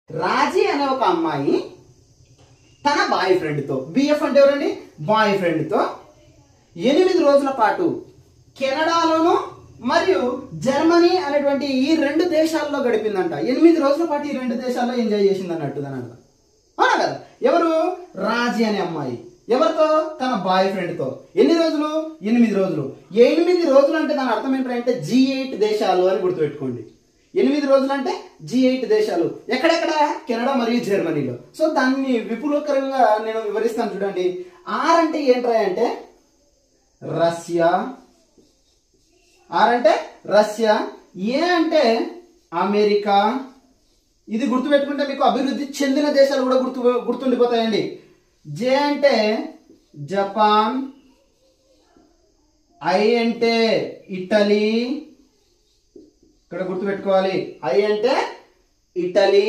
రాజీ అనే ఒక అమ్మాయి తన బాయ్ ఫ్రెండ్తో, బిఎఫ్ అంటే ఎవరండి, బాయ్ ఫ్రెండ్తో 8 రోజుల పాటు కెనడాలోను మరియు జర్మనీ అనేటువంటి ఈ 2 దేశాల్లో గడిపిందంట. 8 రోజుల పాటు ఈ 2 దేశాల్లో ఎంజాయ్ చేసింది అన్నట్టు దాని అర్థం. అవునా కదా? ఎవరు? రాజీ అనే అమ్మాయి. ఎవరితో? తన బాయ్ ఫ్రెండ్తో. ఎన్ని రోజులు? 8 రోజులు. 8 రోజులు అంటే దాని అర్థం ఏంటంటే G8 దేశాలు అని గుర్తుపెట్టుకోండి. 8 రోజులు అంటే G8 దేశాలు. ఎక్కడెక్కడ? కెనడా మరియు జర్మనీలో. సో దాన్ని విపులకరంగా నేను వివరిస్తాను చూడండి. ఆర్ అంటే ఏంట్రా అంటే రష్యా, ఆర్ అంటే రష్యా, ఏ అంటే అమెరికా. ఇది గుర్తుపెట్టుకుంటే మీకు అభివృద్ధి చెందిన దేశాలు కూడా గుర్తుండిపోతాయండి. జే అంటే జపాన్, ఐ అంటే ఇటలీ, ఇక్కడ గుర్తుపెట్టుకోవాలి. ఐ అంటే ఇటలీ,